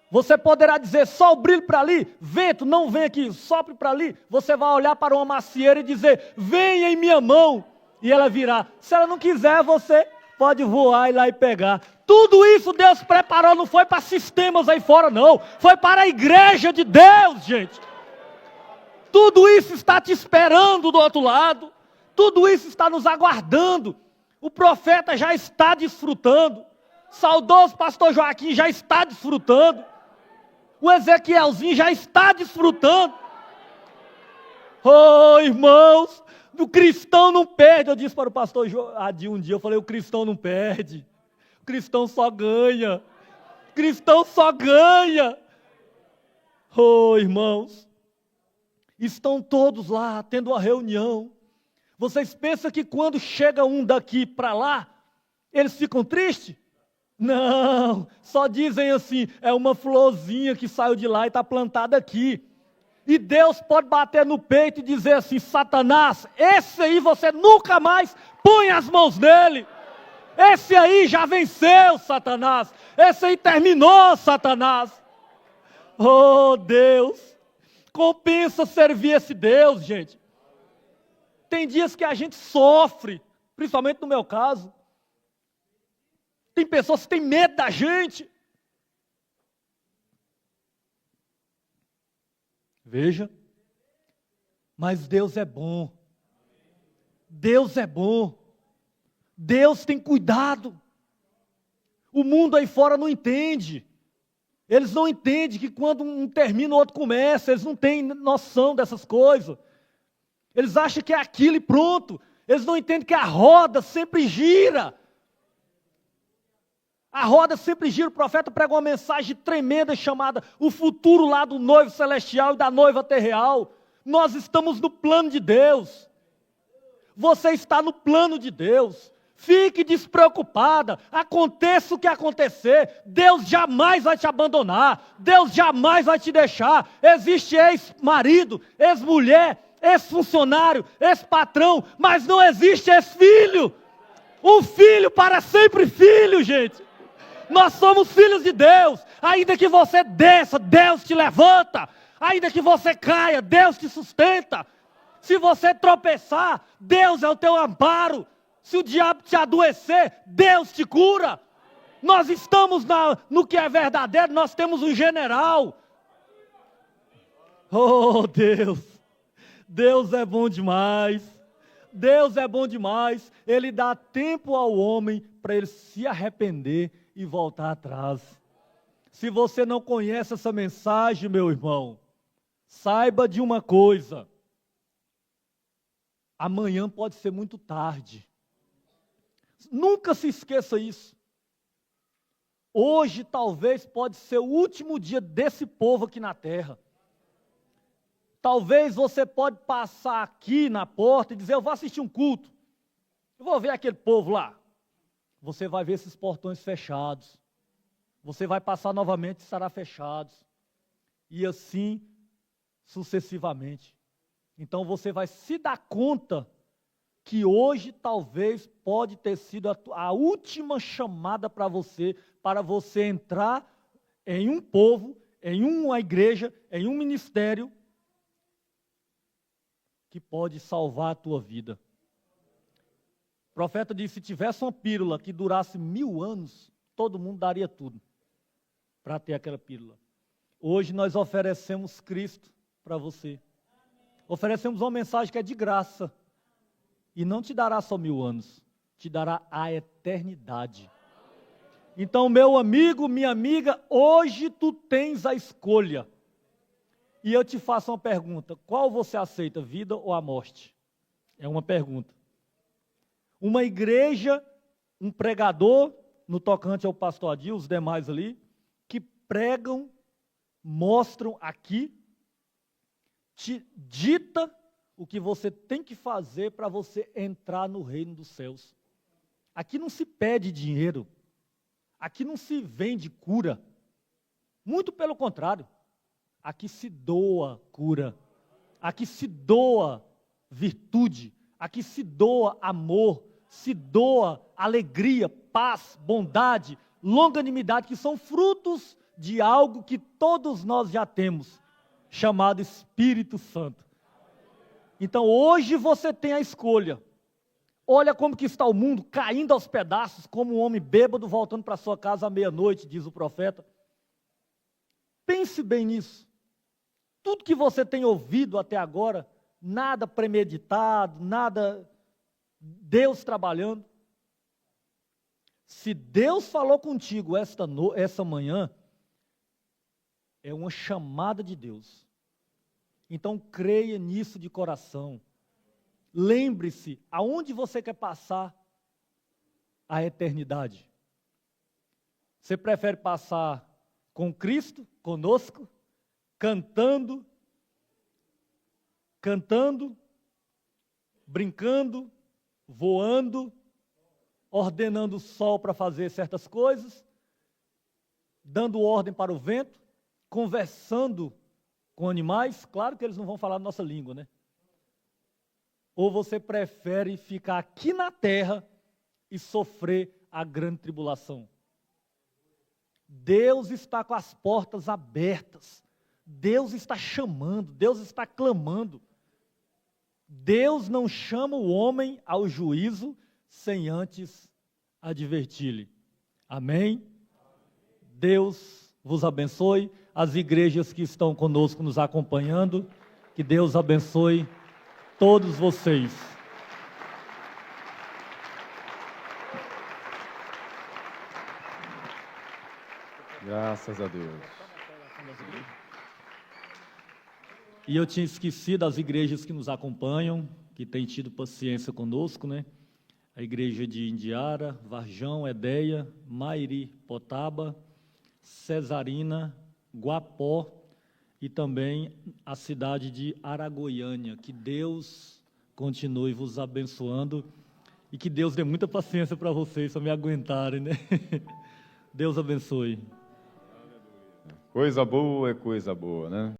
Você poderá dizer, sol, brilhe para ali. Vento, não vem aqui, sopre para ali. Você vai olhar para uma macieira e dizer, venha em minha mão. E ela virá. Se ela não quiser, você pode voar e ir lá e pegar. Tudo isso Deus preparou, não foi para sistemas aí fora, não. Foi para a igreja de Deus, gente. Tudo isso está te esperando do outro lado. Tudo isso está nos aguardando. O profeta já está desfrutando. Saudoso pastor Joaquim já está desfrutando. O Ezequielzinho já está desfrutando. Oh, irmãos, o cristão não perde. Eu disse para o pastor Adi um dia, eu falei, o cristão não perde. O cristão só ganha. O cristão só ganha. Oh, irmãos, estão todos lá, tendo uma reunião. Vocês pensam que quando chega um daqui para lá, eles ficam tristes? Não, só dizem assim, é uma florzinha que saiu de lá e está plantada aqui. E Deus pode bater no peito e dizer assim, Satanás, esse aí você nunca mais põe as mãos nele. Esse aí já venceu, Satanás. Esse aí terminou, Satanás. Oh, Deus. Compensa servir esse Deus, gente. Tem dias que a gente sofre, principalmente no meu caso. Tem pessoas que têm medo da gente. Veja. Mas Deus é bom. Deus é bom. Deus tem cuidado. O mundo aí fora não entende. Eles não entendem que quando um termina, o outro começa. Eles não têm noção dessas coisas. Eles acham que é aquilo e pronto. Eles não entendem que a roda sempre gira. A roda sempre gira. O profeta prega uma mensagem tremenda chamada o futuro lá do noivo celestial e da noiva terreal. Nós estamos no plano de Deus. Você está no plano de Deus. Fique despreocupada, aconteça o que acontecer, Deus jamais vai te abandonar, Deus jamais vai te deixar. Existe ex-marido, ex-mulher, ex-funcionário, ex-patrão, mas não existe ex-filho. Um filho para sempre filho, gente. Nós somos filhos de Deus. Ainda que você desça, Deus te levanta. Ainda que você caia, Deus te sustenta. Se você tropeçar, Deus é o teu amparo. Se o diabo te adoecer, Deus te cura. Nós estamos no que é verdadeiro, nós temos um general. Oh, Deus. Deus é bom demais. Deus é bom demais. Ele dá tempo ao homem para ele se arrepender e voltar atrás. Se você não conhece essa mensagem, meu irmão, saiba de uma coisa. Amanhã pode ser muito tarde. Nunca se esqueça isso. Hoje talvez pode ser o último dia desse povo aqui na terra. Talvez você pode passar aqui na porta e dizer, eu vou assistir um culto. Eu vou ver aquele povo lá. Você vai ver esses portões fechados. Você vai passar novamente e estará fechados. E assim sucessivamente. Então você vai se dar conta que hoje talvez pode ter sido a última chamada para você entrar em um povo, em uma igreja, em um ministério que pode salvar a tua vida. O profeta disse, se tivesse uma pílula que durasse 1000 anos, todo mundo daria tudo para ter aquela pílula. Hoje nós oferecemos Cristo para você. Oferecemos uma mensagem que é de graça. E não te dará só 1000 anos, te dará a eternidade. Então, meu amigo, minha amiga, hoje tu tens a escolha. E eu te faço uma pergunta, qual você aceita, vida ou a morte? É uma pergunta. Uma igreja, um pregador, no tocante ao pastor Adil, os demais ali, que pregam, mostram aqui, te dita o que você tem que fazer para você entrar no reino dos céus. Aqui não se pede dinheiro. Aqui não se vende cura. Muito pelo contrário. Aqui se doa cura. Aqui se doa virtude. Aqui se doa amor. Se doa alegria, paz, bondade, longanimidade, que são frutos de algo que todos nós já temos, chamado Espírito Santo. Então hoje você tem a escolha. Olha como que está o mundo caindo aos pedaços, como um homem bêbado voltando para sua casa à meia-noite, diz o profeta. Pense bem nisso. Tudo que você tem ouvido até agora, nada premeditado, nada Deus trabalhando. Se Deus falou contigo essa manhã, é uma chamada de Deus. Então creia nisso de coração. Lembre-se, aonde você quer passar a eternidade? Você prefere passar com Cristo, conosco, cantando, brincando, voando, ordenando o sol para fazer certas coisas, dando ordem para o vento, conversando com animais? Claro que eles não vão falar a nossa língua, né? Ou você prefere ficar aqui na terra e sofrer a grande tribulação. Deus está com as portas abertas. Deus está chamando, Deus está clamando. Deus não chama o homem ao juízo sem antes advertir-lhe. Amém? Deus vos abençoe. As igrejas que estão conosco nos acompanhando, que Deus abençoe todos vocês. Graças a Deus. E eu tinha esquecido as igrejas que nos acompanham, que têm tido paciência conosco, né? A igreja de Indiara, Varjão, Edéia, Mairi, Potaba, Cesarina, Guapó e também a cidade de Aragoiânia. Que Deus continue vos abençoando e que Deus dê muita paciência para vocês, para me aguentarem, né? Deus abençoe. Coisa boa é coisa boa, né?